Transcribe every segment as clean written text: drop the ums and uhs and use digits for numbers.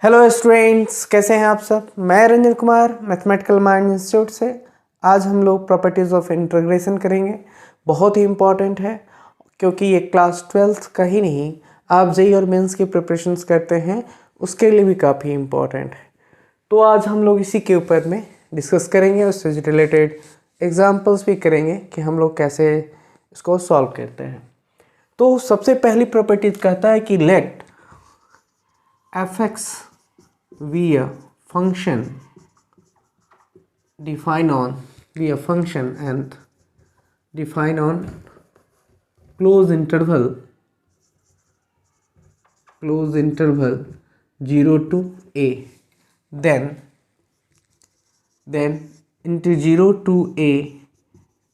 Hello students, कैसे हैं आप सब। मैं Ranjan Kumar mathematical mind institute से। आज हम लोग प्रॉपर्टीज़ ऑफ इंटीग्रेशन करेंगे। बहुत ही इम्पॉर्टेंट है क्योंकि ये क्लास 12th का ही नहीं, आप जेईई और मेंस की प्रिपरेशंस करते हैं उसके लिए भी काफ़ी इम्पॉर्टेंट है। तो आज हम लोग इसी के ऊपर में डिस्कस करेंगे, उससे रिलेटेड एग्जाम्पल्स भी करेंगे कि हम लोग कैसे इसको सॉल्व करते हैं। तो सबसे पहली प्रॉपर्टीज कहता है कि late fx be a function defined on be a function and defined on closed interval 0 to a, then into 0 to a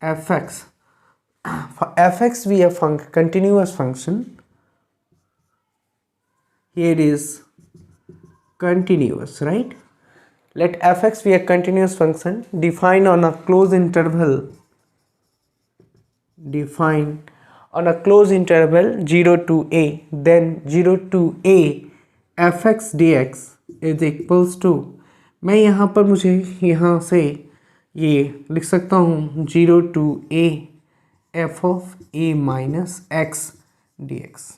fx be a continuous function. Here is continuous, right? Let fx be a continuous function defined on a closed interval 0 to a, then 0 to a fx dx is equals to, मैं यहाँ पर मुझे यहाँ से ये लिख सकता हूँ 0 to a f of a minus x dx।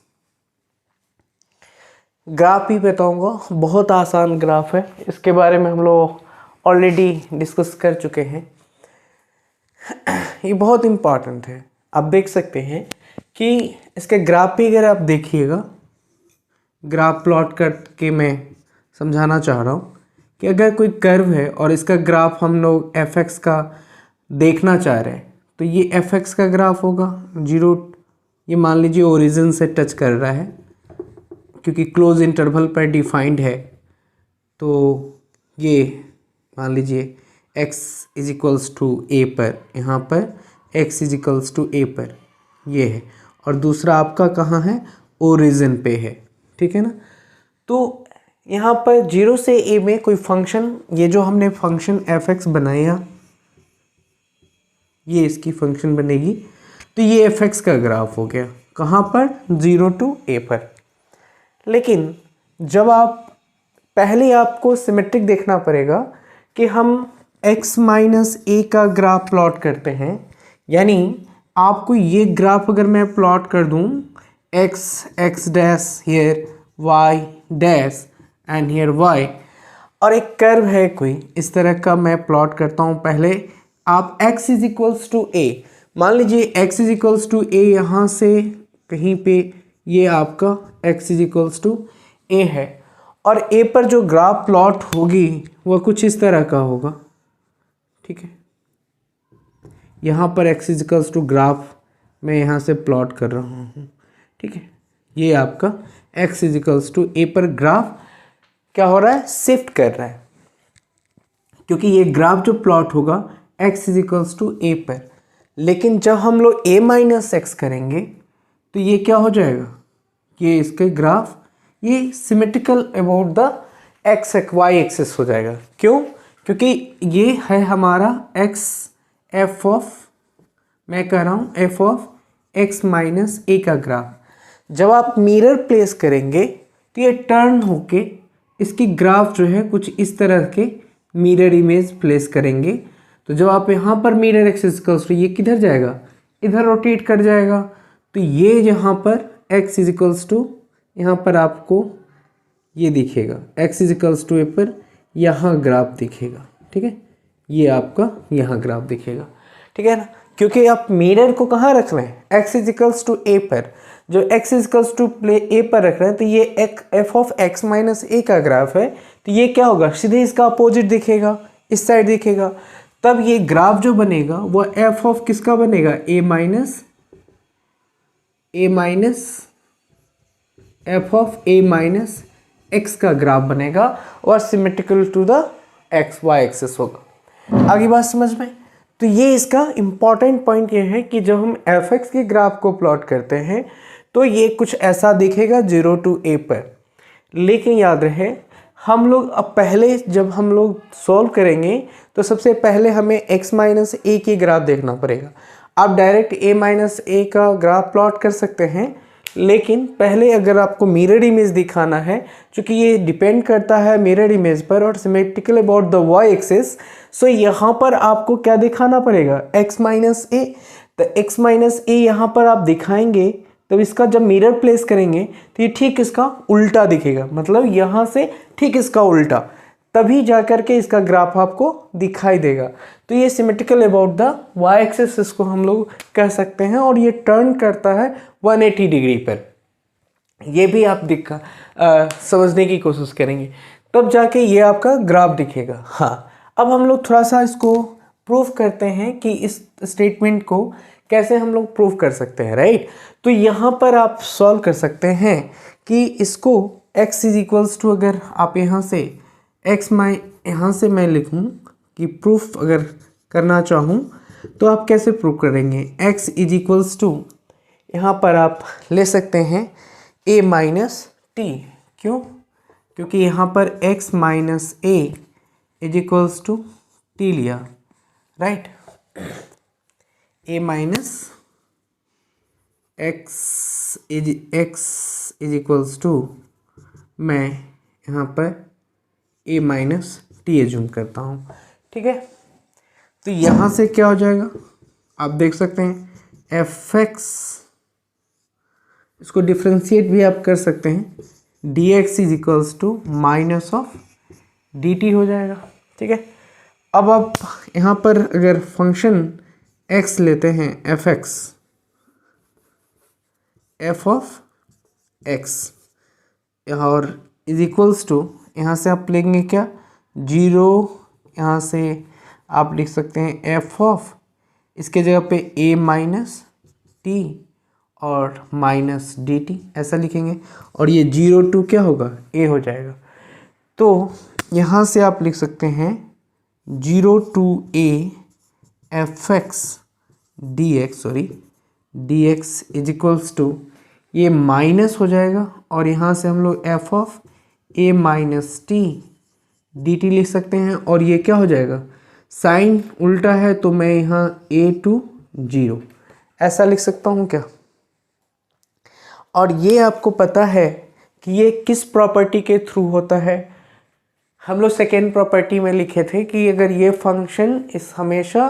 Graph भी बताऊंगा, बहुत आसान ग्राफ है, इसके बारे में हम लोग ऑलरेडी डिस्कस कर चुके हैं। ये बहुत इम्पॉर्टेंट है। आप देख सकते हैं कि इसके ग्राफ भी अगर आप देखिएगा, ग्राफ प्लॉट करके मैं समझाना चाह रहा हूँ कि अगर कोई कर्व है और इसका ग्राफ हम लोग fx का देखना चाह रहे हैं तो ये fx का ग्राफ होगा 0, ये मान लीजिए ओरिजिन से टच कर रहा है क्योंकि क्लोज इंटरवल पर डिफाइंड है। तो ये मान लीजिए x इज इक्वल्स टू ए पर, यहाँ पर x इज इक्वल्स टू ए पर ये है, और दूसरा आपका कहाँ है, ओरिजिन पे है, ठीक है ना। तो यहाँ पर 0 से a में कोई फंक्शन, ये जो हमने फंक्शन fx बनाया ये इसकी फंक्शन बनेगी, तो ये fx का ग्राफ हो गया कहाँ पर, 0 to a पर। लेकिन जब आप पहले आपको सिमेट्रिक देखना पड़ेगा कि हम x माइनस ए का ग्राफ प्लॉट करते हैं, यानी आपको ये ग्राफ अगर मैं प्लॉट कर दूं x dash here y dash and here y, और एक कर्व है कोई इस तरह का मैं प्लॉट करता हूं। पहले आप x इज इक्वल्स टू ए, मान लीजिए x इज इक्वल्स टू ए, यहाँ से कहीं पे ये आपका x इज इक्वल्स टू ए है, और a पर जो ग्राफ प्लॉट होगी वह कुछ इस तरह का होगा, ठीक है। यहाँ पर x is equals to graph मैं यहाँ से प्लॉट कर रहा हूँ, ठीक है। ये आपका x इज इक्वल्स टू ए पर ग्राफ क्या हो रहा है, शिफ्ट कर रहा है, क्योंकि ये ग्राफ जो प्लॉट होगा x इज इक्वल्स टू ए पर। लेकिन जब हम लोग a माइनस एक्स करेंगे तो ये क्या हो जाएगा, ये इसके ग्राफ ये symmetrical about the y axis हो जाएगा। क्यों, क्योंकि ये है हमारा x f ऑफ, मैं कह रहा हूँ f ऑफ x माइनस ए का ग्राफ। जब आप मिरर प्लेस करेंगे तो ये टर्न होके इसकी ग्राफ जो है कुछ इस तरह के मिरर इमेज प्लेस करेंगे। तो जब आप यहाँ पर मिरर एक्सिस तो ये किधर जाएगा, इधर रोटेट कर जाएगा। तो ये यहाँ पर x इज इक्वल्स टू, यहाँ पर आपको ये दिखेगा x इज इक्वल्स टू ए पर यहाँ ग्राफ दिखेगा, ठीक है। ये आपका यहाँ ग्राफ दिखेगा, ठीक है ना, क्योंकि आप मिरर को कहाँ रख रहे हैं, x इज इक्वल्स टू ए पर। जो x इज इक्वल्स टू ए पर रख रहे हैं तो ये f ऑफ x माइनस ए का ग्राफ है, तो ये क्या होगा, सीधे इसका अपोजिट दिखेगा, इस साइड दिखेगा। तब ये ग्राफ जो बनेगा वो f ऑफ किसका बनेगा, a minus f of a minus x का ग्राफ बनेगा और symmetrical to the y axis होगा। आगे बात समझ में। तो ये इसका इम्पॉर्टेंट पॉइंट ये है कि जब हम fx के ग्राफ को प्लॉट करते हैं तो ये कुछ ऐसा दिखेगा 0 to a पर। लेकिन याद रहे हम लोग अब पहले जब हम लोग सॉल्व करेंगे तो सबसे पहले हमें x माइनस ए की ग्राफ देखना पड़ेगा। आप डायरेक्ट a माइनस ए का ग्राफ प्लॉट कर सकते हैं, लेकिन पहले अगर आपको मिरर इमेज दिखाना है, क्योंकि ये डिपेंड करता है मिरर इमेज पर और symmetrical about the Y axis, so यहाँ पर आपको क्या दिखाना पड़ेगा, x माइनस ए। तो x माइनस ए यहाँ पर आप दिखाएंगे, तब इसका जब मिरर प्लेस करेंगे तो ये ठीक इसका उल्टा दिखेगा, मतलब यहाँ से ठीक इसका उल्टा, तभी जाकर के इसका ग्राफ आपको दिखाई देगा। तो ये symmetrical about the Y axis इसको हम लोग कह सकते हैं, और ये टर्न करता है 180 डिग्री पर। ये भी आप समझने की कोशिश करेंगे, तब जाके ये आपका ग्राफ दिखेगा। हाँ, अब हम लोग थोड़ा सा इसको प्रूफ करते हैं कि इस स्टेटमेंट को कैसे हम लोग प्रूफ कर सकते हैं, राइट। तो यहाँ पर आप सॉल्व कर सकते हैं कि इसको x इज इक्वल्स टू, अगर आप यहाँ से यहाँ से मैं लिखूँ कि प्रूफ अगर करना चाहूँ तो आप कैसे प्रूफ करेंगे, x इज इक्वल्स टू, यहाँ पर आप ले सकते हैं a माइनस टी। क्यों? क्योंकि यहाँ पर x minus A is equals to T लिया, right. a minus x is equals to, मैं यहाँ पर a माइनस टी एज्यूम करता हूँ, ठीक है। तो यहाँ से क्या हो जाएगा, आप देख सकते हैं fx, इसको डिफ्रेंशिएट भी आप कर सकते हैं, dx is equals to minus of dt हो जाएगा, ठीक है। अब आप यहाँ पर अगर फंक्शन x लेते हैं fx, f ऑफ x, और इज इक्वल्स टू, यहाँ से आप लेंगे क्या, 0, यहाँ से आप लिख सकते हैं f ऑफ, इसके जगह पे a माइनस टी और माइनस डी टी, ऐसा लिखेंगे, और ये 0 टू क्या होगा, a हो जाएगा। तो यहाँ से आप लिख सकते हैं 0 to a F X D X, sorry D X is equals to, ये माइनस हो जाएगा, और यहाँ से हम लोग F of A minus T D T लिख सकते हैं, और ये क्या हो जाएगा, साइन उल्टा है तो मैं यहाँ a टू 0 ऐसा लिख सकता हूँ क्या। और ये आपको पता है कि ये किस प्रॉपर्टी के थ्रू होता है, हम लोग सेकेंड प्रॉपर्टी में लिखे थे कि अगर ये फंक्शन इस हमेशा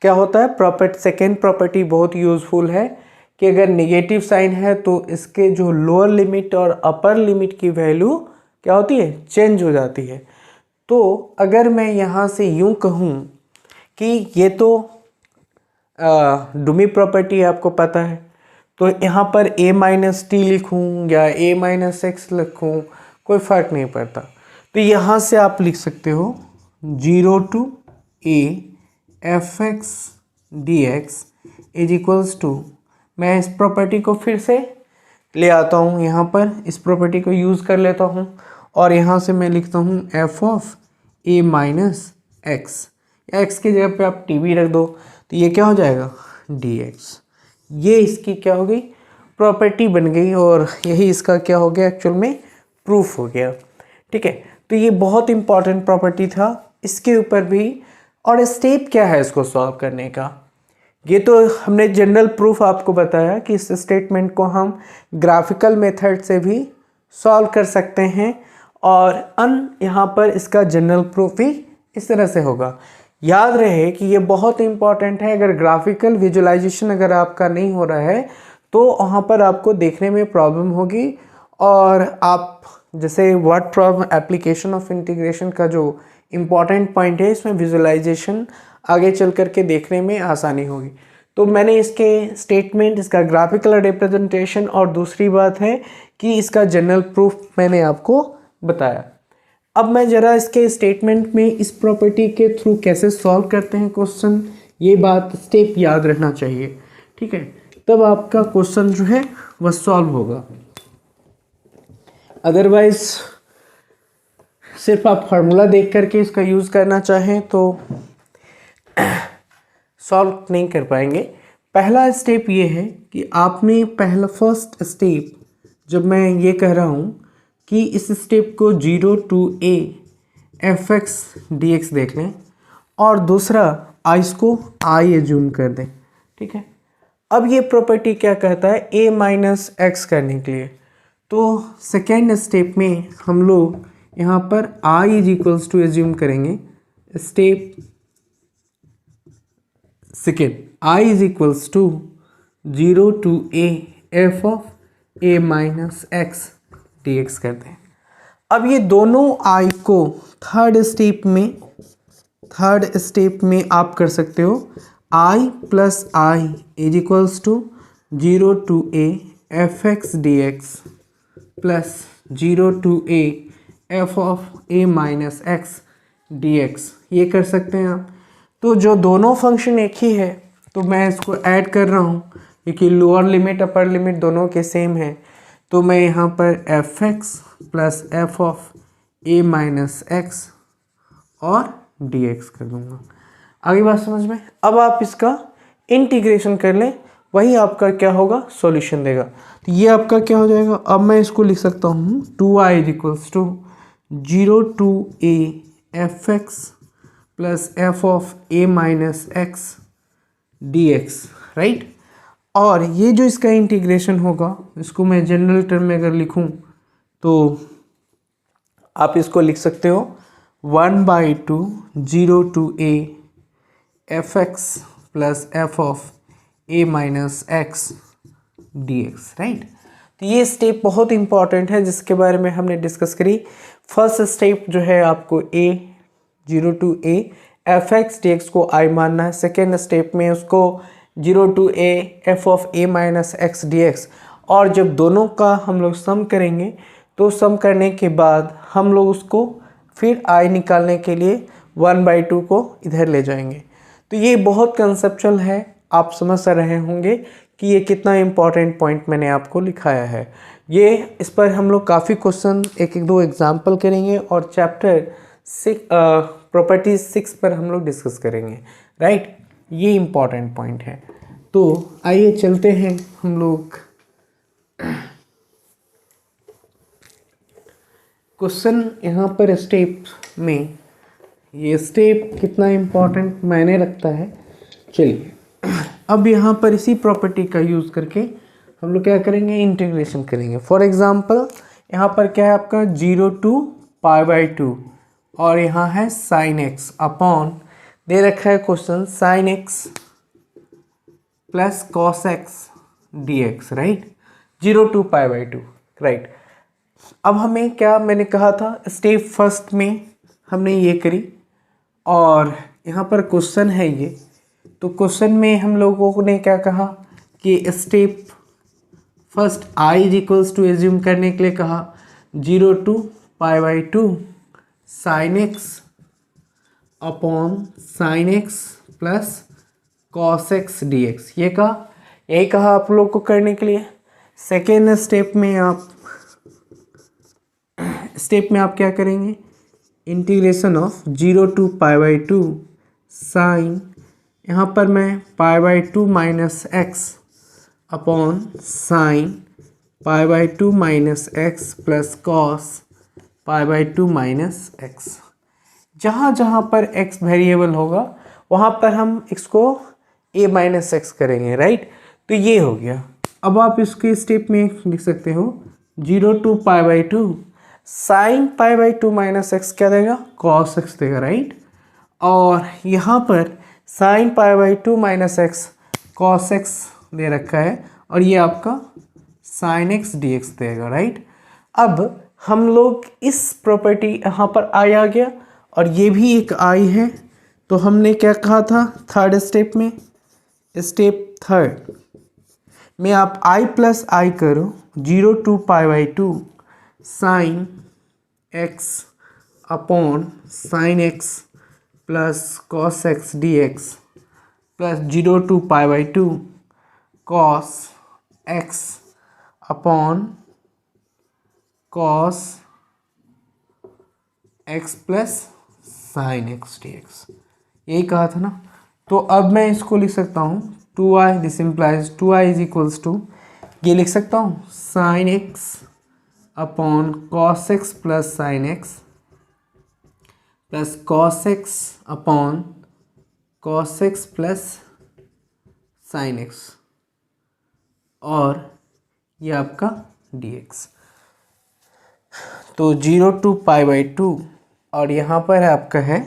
क्या होता है, सेकेंड प्रॉपर्टी बहुत यूज़फुल है कि अगर नेगेटिव साइन है तो इसके जो लोअर लिमिट और अपर लिमिट की वैल्यू क्या होती है, चेंज हो जाती है। तो अगर मैं यहाँ से यूँ कहूँ कि ये तो डुमी प्रॉपर्टी आपको पता है, तो यहाँ पर a माइनस टी लिखूँ या a माइनस एक्स लिखूँ कोई फ़र्क नहीं पड़ता। तो यहाँ से आप लिख सकते हो 0 to a F X D X is equals to, मैं इस प्रॉपर्टी को फिर से ले आता हूँ, यहाँ पर इस प्रॉपर्टी को यूज़ कर लेता हूँ, और यहाँ से मैं लिखता हूँ F of A minus x, या एक्स की जगह पे आप टी भी रख दो, तो ये क्या हो जाएगा, डी एक्स। ये इसकी क्या हो गई, प्रॉपर्टी बन गई, और यही इसका क्या हो गया, एक्चुअल में प्रूफ हो गया, ठीक है। तो ये बहुत इंपॉर्टेंट प्रॉपर्टी था, इसके ऊपर भी। और स्टेप क्या है इसको सॉल्व करने का, ये तो हमने जनरल प्रूफ आपको बताया कि इस स्टेटमेंट को हम ग्राफिकल मेथड से भी सॉल्व कर सकते हैं, और यहाँ पर इसका जनरल प्रूफ भी इस तरह से होगा। याद रहे कि ये बहुत इंपॉर्टेंट है, अगर ग्राफिकल विजुअलाइजेशन अगर आपका नहीं हो रहा है तो वहाँ पर आपको देखने में प्रॉब्लम होगी, और आप जैसे word problem application of integration का जो इम्पॉर्टेंट पॉइंट है, इसमें विजुअलाइजेशन आगे चल कर के देखने में आसानी होगी। तो मैंने इसके स्टेटमेंट, इसका ग्राफिकल रिप्रेजेंटेशन, और दूसरी बात है कि इसका जनरल प्रूफ मैंने आपको बताया। अब मैं ज़रा इसके स्टेटमेंट में इस प्रॉपर्टी के थ्रू कैसे सॉल्व करते हैं क्वेश्चन, ये बात स्टेप याद रखना चाहिए, ठीक है, तब आपका क्वेश्चन जो है वह सॉल्व होगा। अदरवाइज सिर्फ आप फार्मूला देख करके इसका यूज़ करना चाहें तो सॉल्व नहीं कर पाएंगे। पहला स्टेप ये है कि आपने फर्स्ट स्टेप, जब मैं ये कह रहा हूँ कि इस स्टेप को 0 to a F X D X देख लें, और दूसरा इसको i एज्यूम कर दें, ठीक है। अब ये प्रॉपर्टी क्या कहता है, a माइनस एक्स करने के लिए, तो सेकेंड स्टेप में हम लोग यहाँ पर i is equals to assume करेंगे, step second i is equals to 0 to a f of a minus X D X करते हैं। अब ये दोनों i को थर्ड स्टेप में आप कर सकते हो, i plus I is equals to 0 to a F X D X plus 0 to a F of a minus X D X, ये कर सकते हैं आप। तो जो दोनों फंक्शन एक ही है तो मैं इसको ऐड कर रहा हूँ, क्योंकि लोअर लिमिट अपर लिमिट दोनों के सेम है, तो मैं यहाँ पर F X plus F of a minus x और डी एक्स कर दूँगा। आगे बात समझ में। अब आप इसका इंटीग्रेशन कर लें, वही आपका क्या होगा, सॉल्यूशन देगा। तो ये आपका क्या हो जाएगा, अब मैं इसको लिख सकता हूँ 2i is equals to 0 to a F X plus F of a minus X D X, right. और ये जो इसका इंटीग्रेशन होगा, इसको मैं जनरल टर्म में अगर लिखूँ तो आप इसको लिख सकते हो 1/2 0 to a F X plus F of a minus X D X, right. तो ये स्टेप बहुत इंपॉर्टेंट है जिसके बारे में हमने डिस्कस करी। फर्स्ट स्टेप जो है आपको a 0 to a F X D X को i मानना है। सेकेंड स्टेप में उसको 0 to a F of a minus X D X, और जब दोनों का हम लोग सम करेंगे तो सम करने के बाद हम लोग उसको फिर i निकालने के लिए 1/2 को इधर ले जाएंगे। तो ये बहुत कंसेप्चुअल है, आप समझ रहे होंगे कि ये कितना इम्पॉर्टेंट पॉइंट मैंने आपको लिखाया है। ये इस पर हम लोग काफ़ी क्वेश्चन एक दो एग्जाम्पल करेंगे और चैप्टर 6 प्रॉपर्टीज 6 पर हम लोग डिस्कस करेंगे, राइट। ये इम्पॉर्टेंट पॉइंट है। तो आइए चलते हैं हम लोग क्वेश्चन यहाँ पर स्टेप में। ये स्टेप कितना इम्पोर्टेंट मायने रखता है, चलिए अब यहाँ पर इसी प्रॉपर्टी का यूज़ करके हम लोग क्या करेंगे, इंटीग्रेशन करेंगे। फॉर एग्जांपल यहाँ पर क्या है आपका 0 टू π/2 और यहाँ है sin x अपॉन दे रखा है question sin x plus cos x dx, right, 0 to π/2, right. अब हमें क्या मैंने कहा था, स्टेप फर्स्ट में हमने ये करी और यहाँ पर क्वेश्चन है ये, तो क्वेश्चन में हम लोगों ने क्या कहा कि step first i is equals to assume करने के लिए कहा 0 to π/2 sin x upon sin x plus cos x dx, ये कहा, यही कहा आप लोग को करने के लिए। सेकेंड स्टेप में आप क्या करेंगे, इंटीग्रेशन ऑफ 0 टू π/2 साइन, यहाँ पर मैं π/2 minus X upon sine π/2 minus X plus cos π/2 minus X. जहाँ जहाँ पर x वेरिएबल होगा वहाँ पर हम इसको a माइनस एक्स करेंगे, राइट। तो ये हो गया। अब आप इसके स्टेप में लिख सकते हो 0 टू π/2 साइन π/2 माइनस एक्स क्या देगा, कॉस एक्स देगा, राइट। और यहाँ पर sine π/2 minus X cos X दे रखा है और ये आपका साइन एक्स डी एक्स देगा, राइट। अब हम लोग इस प्रॉपर्टी यहाँ पर आई आ गया और ये भी एक आई है, तो हमने क्या कहा था थर्ड स्टेप में, स्टेप थर्ड में आप i प्लस आई करो 0 to π/2 sine x upon sine x plus cos x dx plus 0 to π/2 cos x upon cos x plus sine x dx, यही कहा था ना। तो अब मैं इसको लिख सकता हूँ 2i, this implies 2i is equals to, ये लिख सकता हूँ sine x upon cos x plus sine x plus cos x upon cos x plus sine x, और ये आपका dx। तो 0 to π/2 और यहाँ पर आपका है,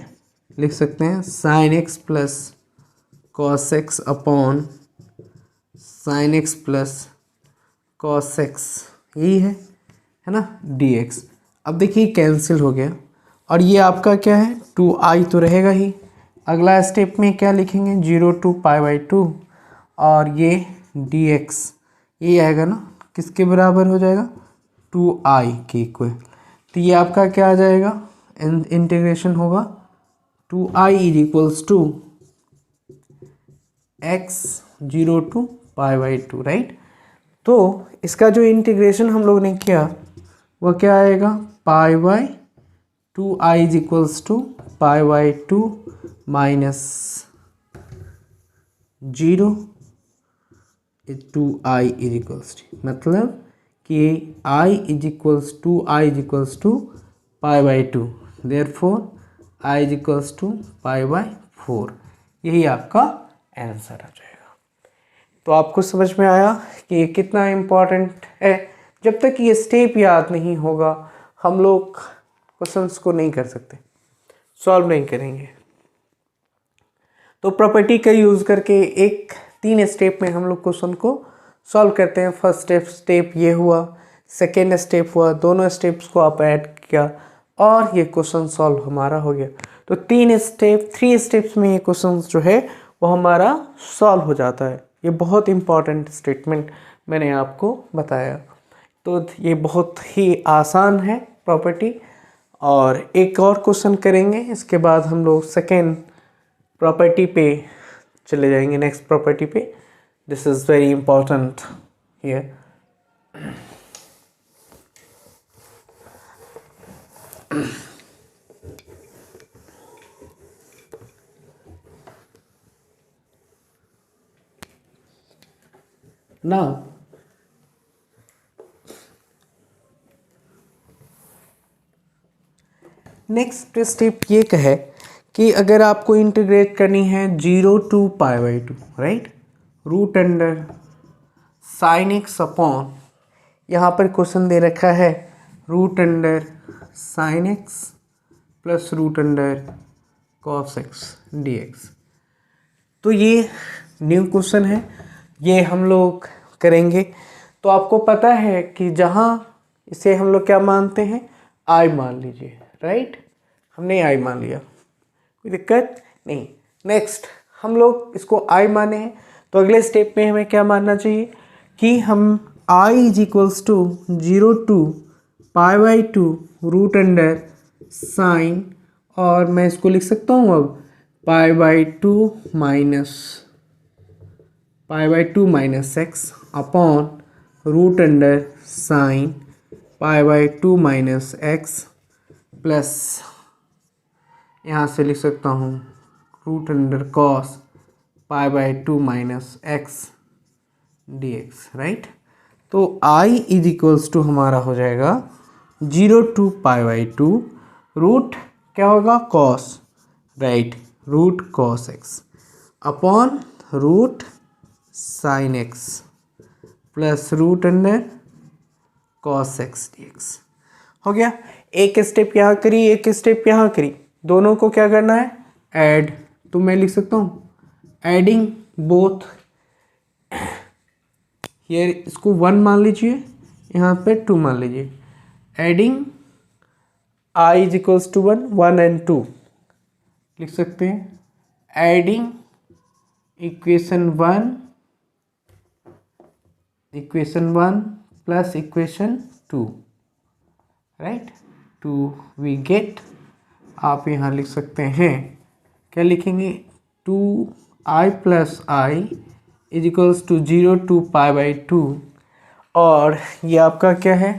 लिख सकते हैं sin x plus cos x upon sin x plus cos x, यही है ना dx। अब देखिए कैंसिल हो गया और ये आपका क्या है 2i तो रहेगा ही। अगला स्टेप में क्या लिखेंगे 0 to π/2 और ये dx, ये आएगा ना किसके बराबर हो जाएगा 2i के इक्वल। तो ये आपका क्या आ जाएगा, इंटीग्रेशन होगा 2i is equals to x 0 to π/2, राइट। तो इसका जो इंटीग्रेशन हम लोग ने किया वह क्या आएगा π/2i is equals to π/2 minus 0 2i is equals to, मतलब कि i is equals to i is equals to π/2, therefore i is equals to π/4। यही आपका आंसर आ जाएगा। तो आपको समझ में आया कि ये कितना इम्पोर्टेंट है। जब तक ये स्टेप याद नहीं होगा हम लोग क्वेश्चंस को नहीं कर सकते, सॉल्व नहीं करेंगे। तो प्रॉपर्टी का यूज़ करके 3 स्टेप में हम लोग क्वेश्चन को सॉल्व करते हैं। फर्स्ट स्टेप ये हुआ, सेकेंड स्टेप हुआ, दोनों स्टेप्स को आप ऐड किया और ये क्वेश्चन सॉल्व हमारा हो गया। तो 3 स्टेप्स में ये क्वेश्चन जो है वो हमारा सॉल्व हो जाता है। ये बहुत इंपॉर्टेंट स्टेटमेंट मैंने आपको बताया। तो ये बहुत ही आसान है प्रॉपर्टी। और एक और क्वेश्चन करेंगे, इसके बाद हम लोग सेकेंड प्रॉपर्टी पे चले जाएंगे, नेक्स्ट प्रॉपर्टी पे। This is very important here. Now next step ये कहे कि अगर आपको इंटीग्रेट करनी है 0 to π/2, right, root under sine X upon, यहाँ पर क्वेश्चन दे रखा है root under sine X plus root under cos X dx। तो ये न्यू क्वेश्चन है, ये हम लोग करेंगे। तो आपको पता है कि जहाँ इसे हम लोग क्या मानते हैं, आई मान लीजिए, राइट, हमने आई मान लिया, कोई दिक्कत नहीं। नेक्स्ट हम लोग इसको आई माने हैं, तो अगले स्टेप में हमें क्या मानना चाहिए कि हम I is equals to 0 to π/2 root under sine, और मैं इसको लिख सकता हूँ अब π/2 minus X upon root under sine π/2 minus X plus यहाँ से लिख सकता हूँ root under cos π/2 minus X dx, right. तो i इज इक्वल्स टू हमारा हो जाएगा 0 to π/2 रूट क्या होगा cos, right, root cos X upon root sine X plus root under cos X dx। हो गया। एक स्टेप यहाँ करी, एक स्टेप यहाँ करी, दोनों को क्या करना है ऐड। तो मैं लिख सकता हूँ एडिंग बोथ हियर, इसको 1 मान लीजिए, यहाँ पे 2 मान लीजिए। Adding i is equals to 1 and 2 लिख सकते हैं। Adding equation 1 plus equation 2, right, to we get, आप यहाँ लिख सकते हैं, क्या लिखेंगे 2i plus i is equals to 0 to π/2, और ये आपका क्या है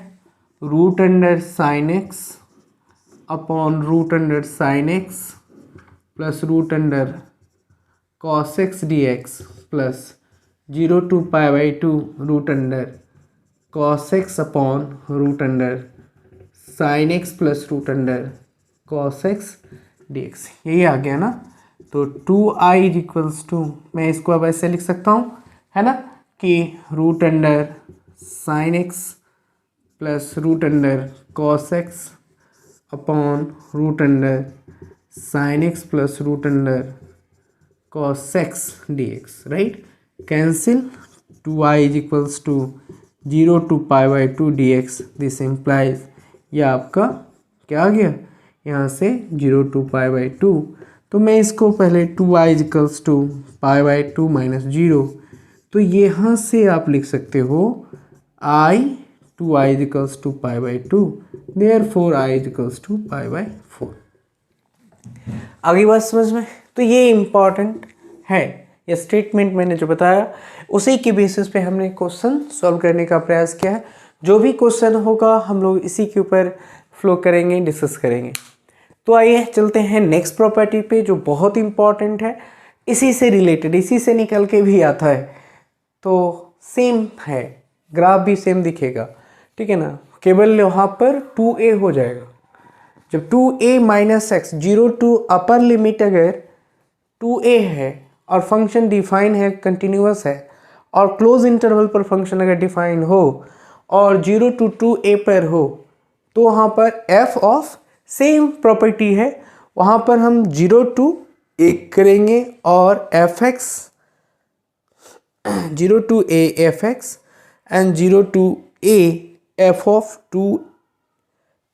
root under sine X upon root under sine X plus root under cos X dx plus 0 to π/2 root under cos X upon root under sine X plus root under cos X dx। यही आ गया ना। तो 2i is equals to, मैं इसको अब ऐसे लिख सकता हूँ, है ना, कि root under sine X plus root under cos X upon root under sine X plus root under cos x dx, right? Cancel 2y is equals to 0 to pi by 2 dx. This implies यह आपका क्या आ गया यहाँ से 0 to pi by 2. तो मैं इसको पहले 2y is equals to pi by 2 minus 0, तो यहाँ से आप लिख सकते हो I 2y is equals to pi by 2. Therefore I is equals to pi by 4. आगे बात समझ में? तो ये इम्पॉर्टेंट है, ये स्टेटमेंट मैंने जो बताया उसी के बेसिस पे हमने क्वेश्चन सॉल्व करने का प्रयास किया है। जो भी क्वेश्चन होगा हम लोग इसी के ऊपर फ्लो करेंगे, डिस्कस करेंगे। तो आइए चलते हैं नेक्स्ट प्रॉपर्टी पे जो बहुत इम्पॉर्टेंट है, इसी से रिलेटेड, इसी से निकल के भी आता है। तो सेम है, ग्राफ भी सेम दिखेगा, ठीक है ना, केवल यहाँ पर 2a हो जाएगा। जब 2a minus X 0 to upper limit अगर 2a है और फंक्शन डिफाइन है, कंटिन्यूअस है, और क्लोज इंटरवल पर फंक्शन अगर डिफाइन हो और 0 टू 2a पर हो, तो वहाँ पर f ऑफ सेम प्रॉपर्टी है, वहाँ पर हम 0 टू a करेंगे और fx 0 to a fx and 0 to a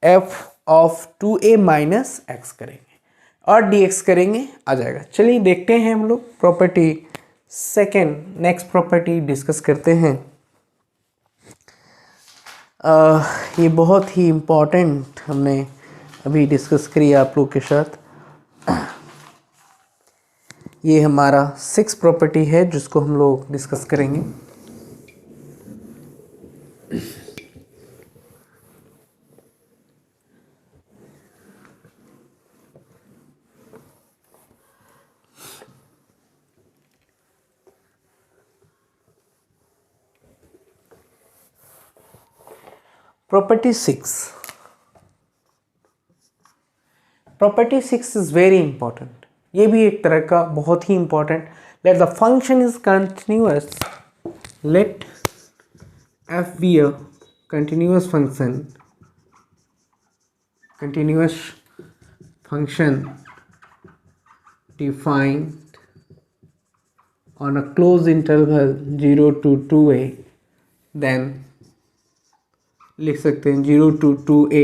f of 2a minus X करेंगे और dx करेंगे, आ जाएगा। चलिए देखते हैं हम लोग property second, next property discuss करते हैं। ये बहुत ही इम्पोर्टेंट हमने अभी डिस्कस करी आप लोग के साथ। ये हमारा 6 प्रॉपर्टी है जिसको हम लोग डिस्कस करेंगे। Property 6, property 6 is very important. ये भी एक तरह का बहुत ही important. Let the function is continuous, let f be a continuous function defined on a closed interval 0 to 2a, then लिख सकते हैं 0 to 2a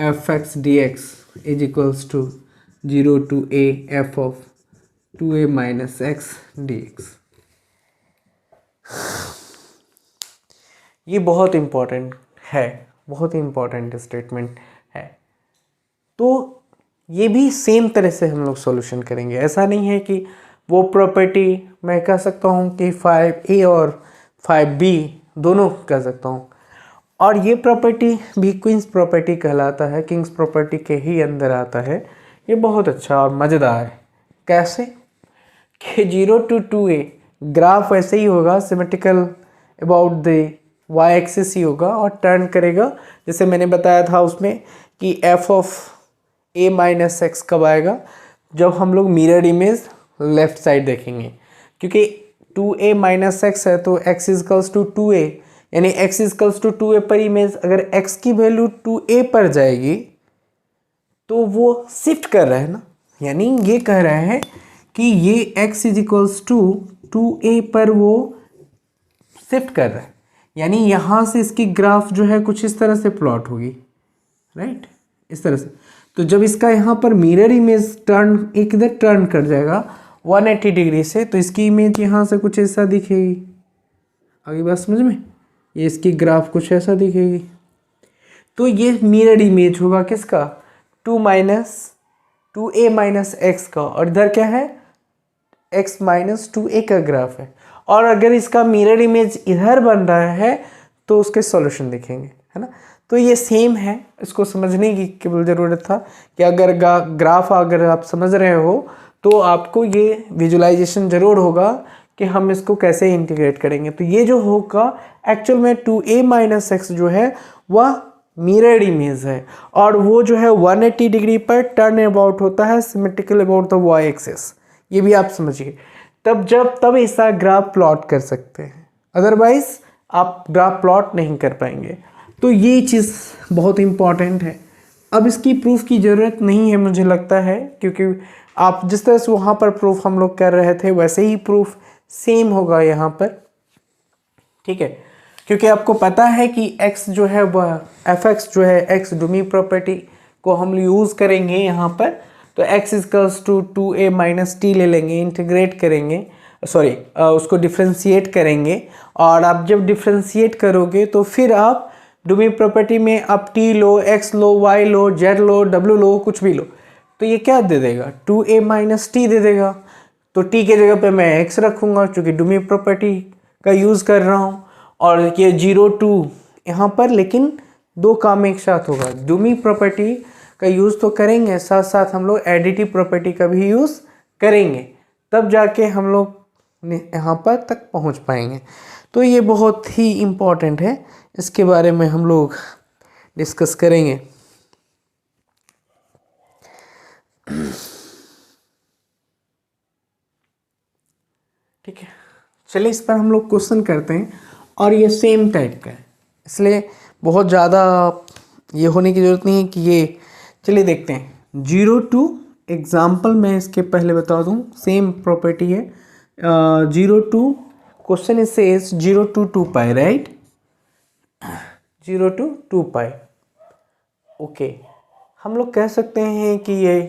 fx dx is equals to 0 to a f of 2a minus x dx। ये बहुत important है, बहुत ही important statement है। तो ये भी सेम तरह से हम लोग सॉल्यूशन करेंगे। ऐसा नहीं है कि वो प्रॉपर्टी मैं कह सकता हूँ कि 5a और 5b दोनों कह सकता हूँ, और ये प्रॉपर्टी भी क्वींस प्रॉपर्टी कहलाता है, किंग्स प्रॉपर्टी के ही अंदर आता है। ये बहुत अच्छा और मज़ेदार है। कैसे कि 0 to 2a ग्राफ वैसे ही होगा, symmetrical about the y axis ही होगा और टर्न करेगा, जैसे मैंने बताया था उसमें कि f of a minus x कब आएगा, जब हम लोग मिरर इमेज लेफ्ट साइड देखेंगे। क्योंकि 2a माइनस एक्स है तो x इजकल्स टू 2a, यानी x इजकल्स टू 2a पर इमेज अगर x की वैल्यू 2a पर जाएगी तो वो शिफ्ट कर रहा है ना, यानी ये कह रहा है कि ये x is equals to 2a पर वो शिफ्ट कर रहा है, यानी यहाँ से इसकी ग्राफ जो है कुछ इस तरह से प्लॉट होगी, राइट, इस तरह से। तो जब इसका यहाँ पर मिरर इमेज टर्न एक इधर टर्न कर जाएगा 180 डिग्री से, तो इसकी इमेज यहाँ से कुछ ऐसा दिखेगी। आगे बात समझ में, ये इसकी ग्राफ कुछ ऐसा दिखेगी। तो ये मिरर इमेज होगा किसका, 2a माइनस एक्स का, और इधर क्या है x माइनस 2a का ग्राफ है। और अगर इसका मिरर इमेज इधर बन रहा है तो उसके सॉल्यूशन दिखेंगे, है ना। तो ये सेम है, इसको समझने की केवल ज़रूरत था कि अगर ग्राफ अगर आप समझ रहे हो तो आपको ये विजुलाइजेशन ज़रूर होगा कि हम इसको कैसे इंटीग्रेट करेंगे। तो ये जो होगा एक्चुअल में 2a माइनस एक्स जो है वह मिरर इमेज है, और वो जो है 180 डिग्री पर टर्न अबाउट होता है symmetrical about the y axis. ये भी आप समझिए, तब ऐसा ग्राफ प्लॉट कर सकते हैं, अदरवाइज आप ग्राफ प्लॉट नहीं कर पाएंगे। तो ये चीज़ बहुत इम्पॉर्टेंट है। अब इसकी प्रूफ की ज़रूरत नहीं है मुझे लगता है, क्योंकि आप जिस तरह से वहाँ पर प्रूफ हम लोग कर रहे थे वैसे ही प्रूफ सेम होगा यहाँ पर, ठीक है। क्योंकि आपको पता है कि x जो है वह fx जो है x डुमी प्रॉपर्टी को हम यूज़ करेंगे यहाँ पर। तो x equals to 2a minus T ले लेंगे, इंटीग्रेट करेंगे, सॉरी उसको डिफ्रेंशिएट करेंगे। और आप जब डिफ्रेंशिएट करोगे तो फिर आप डुमी प्रॉपर्टी में आप t लो, x लो, y लो, z लो, w लो, कुछ भी लो, तो ये क्या दे देगा, 2a माइनस टी दे देगा। तो t के जगह पे मैं x रखूँगा क्योंकि डुमी प्रॉपर्टी का यूज़ कर रहा हूँ। और ये 0 2 यहाँ पर, लेकिन दो काम एक साथ होगा। डुमी प्रॉपर्टी का यूज़ तो करेंगे, साथ साथ हम लोग एडिटिव प्रॉपर्टी का भी यूज़ करेंगे, तब जाके हम लोग यहाँ पर तक पहुँच पाएंगे। तो ये बहुत ही इम्पोर्टेंट है, इसके बारे में हम लोग डिस्कस करेंगे। ठीक है, चलिए इस पर हम लोग क्वेश्चन करते हैं। और ये सेम टाइप का है, इसलिए बहुत ज़्यादा ये होने की ज़रूरत नहीं है कि ये, चलिए देखते हैं। 0 2 एग्जाम्पल मैं इसके पहले बता दूं, सेम प्रॉपर्टी है। 0 2 question is says 0 to 2 pi, right, 0 to 2 pi. Okay, हम लोग कह सकते हैं कि ये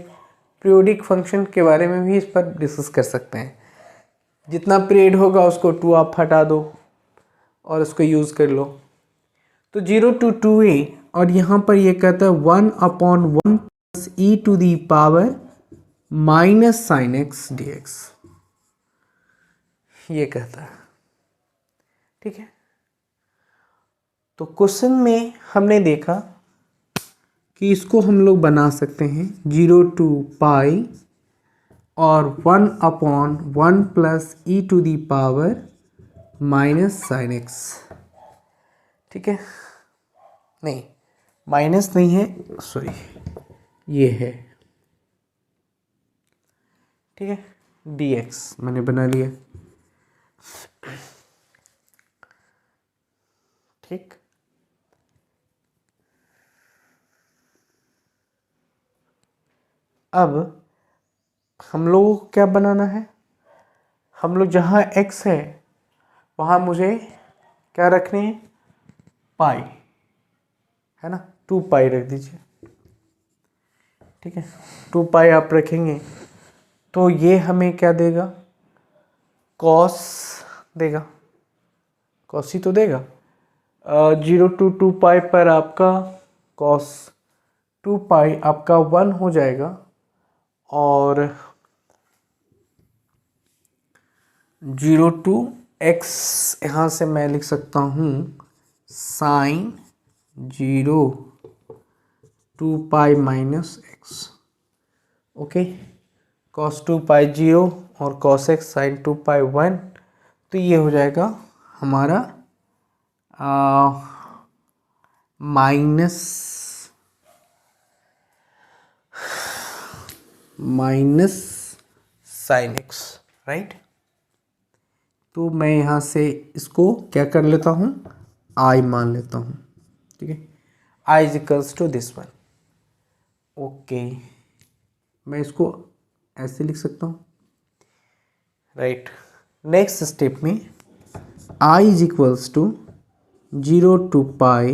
पीरियोडिक फंक्शन के बारे में भी इस पर डिस्कस कर सकते हैं। जितना पीरियड होगा उसको 2 आप हटा दो और उसको यूज़ कर लो। तो 0 to 2a, और यहाँ पर ये कहता है 1/1 plus e to the power minus sine X D X, ये कहता है, ठीक है। तो क्वेश्चन में हमने देखा कि इसको हम लोग बना सकते हैं 0 to पाई और 1/1 plus e to the power minus sine X, ठीक है। नहीं, माइनस नहीं है, सॉरी, ये है, ठीक है, dx मैंने बना लिया, ठीक। अब हम लोगों को क्या बनाना है, हम लोग जहाँ x है वहाँ मुझे क्या रखने हैं, पाई, है ना, 2 पाई रख दीजिए, ठीक है। 2 पाई आप रखेंगे तो ये हमें क्या देगा, कॉस देगा, कॉस ही तो देगा। 0 to 2 पाई पर आपका कॉस 2 पाई आपका 1 हो जाएगा, और 0 to x यहाँ से मैं लिख सकता हूँ sine 0 2 pi minus X, okay. Cos 2 pi 0 और कॉस एक्स साइन 2 पाई 1, तो ये हो जाएगा हमारा माइनस साइन एक्स, राइट। तो मैं यहाँ से इसको क्या कर लेता हूँ, आई मान लेता हूँ, ठीक है। I is equals to this one, okay. मैं इसको ऐसे लिख सकता हूँ, राइट। नेक्स्ट स्टेप में I is equals to 0 to pi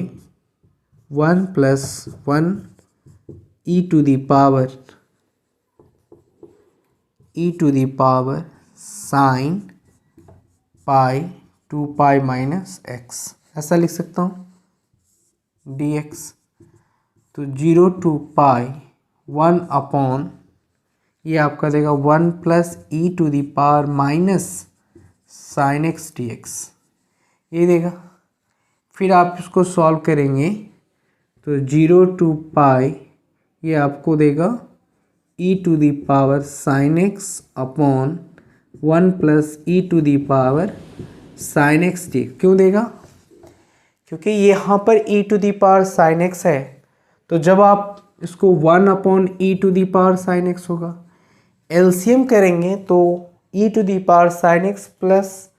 1 plus 1 e to the power sine pi 2 pi minus X, ऐसा लिख सकता हूँ dx। तो 0 to पाई 1/, ये आपका देगा 1 plus e to the power minus sine X D X, ये देगा। फिर आप इसको सॉल्व करेंगे तो 0 to पाई ये आपको देगा e to the power sine X upon 1 plus e to the power sine X D, क्यों देगा, क्योंकि यहाँ पर e to the power sine X है, तो जब आप इसको 1/e to the power sine X होगा, एलसीएम करेंगे तो e to the power sine X plus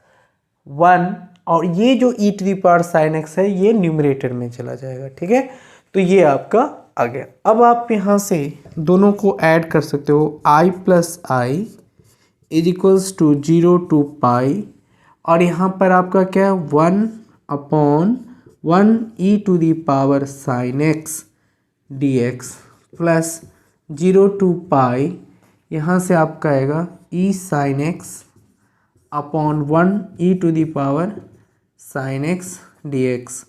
1 और ये जो E to the power sine X है ये न्यूमरेटर में चला जाएगा। ठीक है, तो ये आपका आ गया। अब आप यहाँ से दोनों को ऐड कर सकते हो, I plus I is equals to 0 to pi, और यहाँ पर आपका क्या है 1/1 E to the power sine X D X plus 0 to pi, यहाँ से आपका आएगा E sine X upon 1 E to the power sine X D X.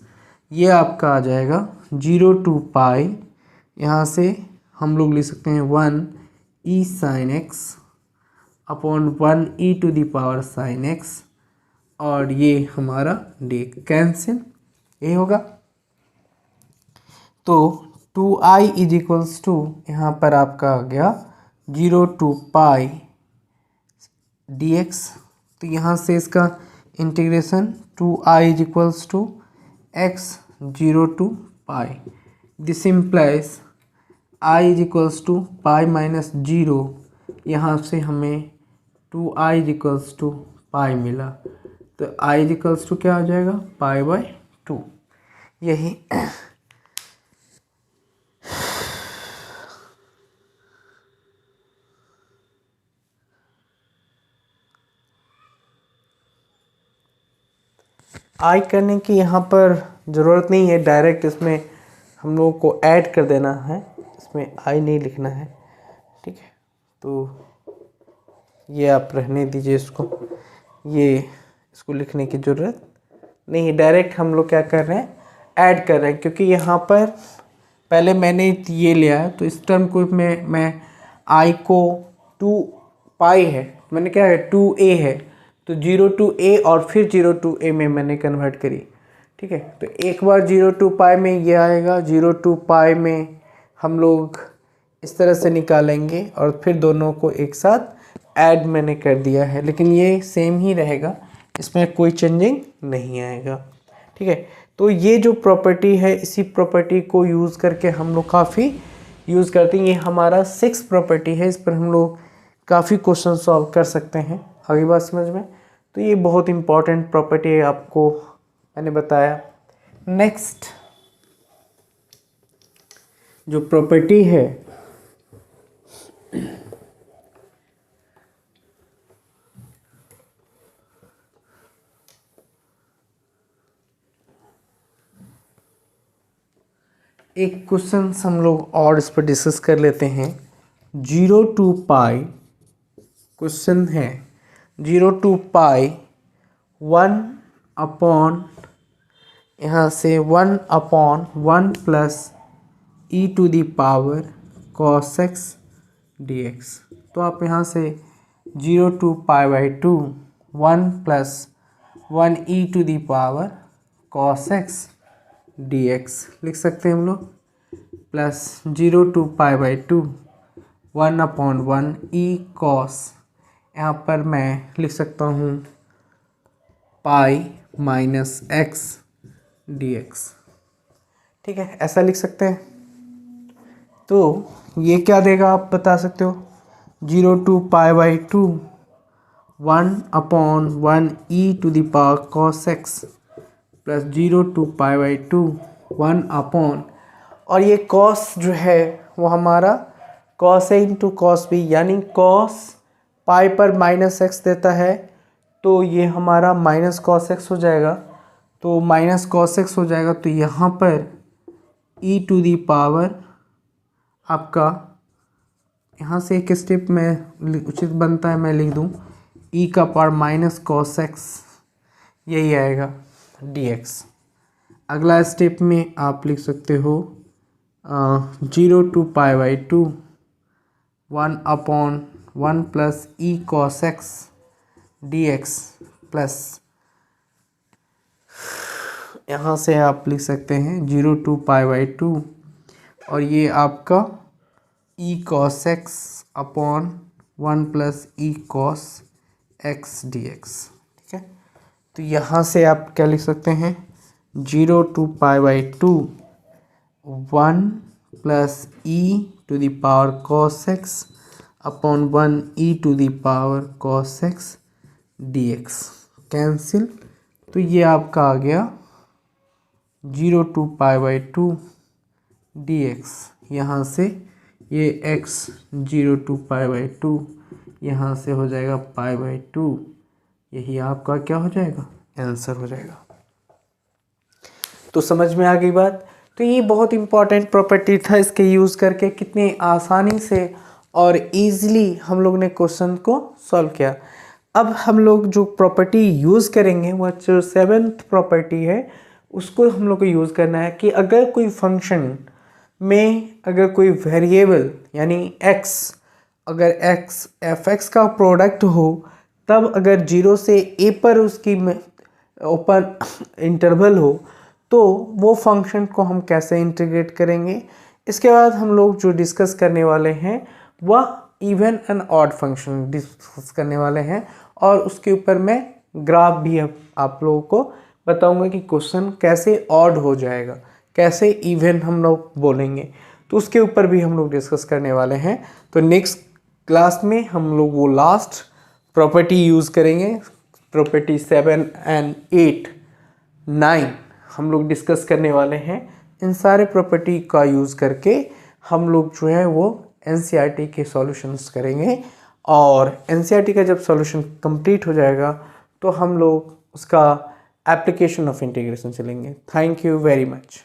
ये आपका आ जाएगा 0 टू पाई, यहाँ से हम लोग लिख सकते हैं 1 E sine X upon 1 E to the power sine X, और ये हमारा डी कैंसिल, ये होगा। तो 2i इज इक्वल्स टू, यहाँ पर आपका आ गया 0 टू पाई डी एक्स। तो यहाँ से इसका integration 2i is equals to x 0 to pi, this implies i is equals to pi minus 0, यहाँ से हमें 2i इज इक्वल्स टू पाई मिला। तो i इज इक्वल्स टू क्या हो जाएगा पाई बाय 2। यही आई करने की यहाँ पर ज़रूरत नहीं है, डायरेक्ट इसमें हम लोगों को ऐड कर देना है, इसमें आई नहीं लिखना है। ठीक है, तो ये आप रहने दीजिए इसको, ये इसको लिखने की ज़रूरत नहीं है, डायरेक्ट हम लोग क्या कर रहे हैं ऐड कर रहे हैं, क्योंकि यहाँ पर पहले मैंने ये लिया है, तो इस टर्म को मैं आई को 2 पाई है, मैंने क्या है 2a है, तो 0 टू a और फिर 0 टू a में मैंने कन्वर्ट करी। ठीक है, तो एक बार 0 टू पाई में ये आएगा, 0 टू पाई में हम लोग इस तरह से निकालेंगे, और फिर दोनों को एक साथ ऐड मैंने कर दिया है, लेकिन ये सेम ही रहेगा, इसमें कोई चेंजिंग नहीं आएगा। ठीक है, तो ये जो प्रॉपर्टी है, इसी प्रॉपर्टी को यूज़ करके हम लोग काफ़ी यूज़ करते हैं। ये हमारा 6 प्रॉपर्टी है, इस पर हम लोग काफ़ी क्वेश्चन सॉल्व कर सकते हैं। आगे बात समझ में, तो ये बहुत इंपॉर्टेंट प्रॉपर्टी है, आपको मैंने बताया। नेक्स्ट जो प्रॉपर्टी है एक क्वेश्चन हम लोग और इस पर डिस्कस कर लेते हैं। 0 टू पाई क्वेश्चन है, 0 टू पाई 1 अपॉन, यहाँ से 1/1 plus E to the power cos X D X. तो आप यहाँ से 0 to pi by 2 1 plus 1 E to the power cos X D X लिख सकते हैं हम लोग, plus 0 to pi by 2 1/1 E cos, यहाँ पर मैं लिख सकता हूँ pi minus X D X. ठीक है, ऐसा लिख सकते हैं। तो ये क्या देगा आप बता सकते हो, 0 to pi by 2 1/1 E to the power cos X plus 0 to pi by 2 1/, और ये कॉस जो है वो हमारा cos A into cos B, यानी कॉस पाई पर माइनस एक्स देता है, तो ये हमारा माइनस कॉस एक्स हो जाएगा। तो माइनस कॉस एक्स हो जाएगा, तो यहाँ पर ई टू दी पावर आपका, यहाँ से एक स्टेप में उचित बनता है मैं लिख दूँ ई का पावर माइनस कॉस एक्स, यही आएगा डी एक्स। अगला स्टेप में आप लिख सकते हो 0 to pi by 2 1/1 plus E cos X D X, plus यहाँ से आप लिख सकते हैं 0 टू पाई बाई 2, और ये आपका ई cos X upon 1 plus E cos X D X. ठीक है, तो यहाँ से आप क्या लिख सकते हैं 0 to pi by 2 1 plus E to the power cos X upon 1 E to the power cos X D X, cancel, तो ये आपका आ गया 0 to π/2 dx। यहाँ से ये x 0 to π/2 यहाँ से हो जाएगा π/2। यही आपका क्या हो जाएगा, आंसर हो जाएगा। तो समझ में आ गई बात। तो ये बहुत इंपॉर्टेंट प्रॉपर्टी था, इसके यूज़ करके कितनी आसानी से और इजीली हम लोग ने क्वेश्चन को सॉल्व किया। अब हम लोग जो प्रॉपर्टी यूज़ करेंगे वह जो 7th प्रॉपर्टी है उसको हम लोग को यूज़ करना है कि अगर कोई फंक्शन में अगर कोई वेरिएबल यानी x, अगर x f(x) का प्रोडक्ट हो, तब अगर 0 से a पर उसकी ओपन इंटरवल हो तो वो फंक्शन को हम कैसे इंटीग्रेट करेंगे। इसके बाद हम लोग जो डिस्कस करने वाले हैं वह even and odd function discuss करने वाले हैं, और उसके ऊपर मैं ग्राफ भी आप लोगों को बताऊंगा कि क्वेश्चन कैसे ऑड हो जाएगा, कैसे इवन हम लोग बोलेंगे, तो उसके ऊपर भी हम लोग डिस्कस करने वाले हैं। तो नेक्स्ट क्लास में हम लोग वो लास्ट प्रॉपर्टी यूज़ करेंगे, प्रॉपर्टी 7 and 8, 9 हम लोग डिस्कस करने वाले हैं। इन सारे प्रॉपर्टी का यूज़ करके हम लोग जो है वो एनसीईआरटी के सॉल्यूशंस करेंगे, और एनसीईआरटी का जब सॉल्यूशन कंप्लीट हो जाएगा तो हम लोग उसका एप्लीकेशन ऑफ इंटीग्रेशन चलेंगे। Thank you very much.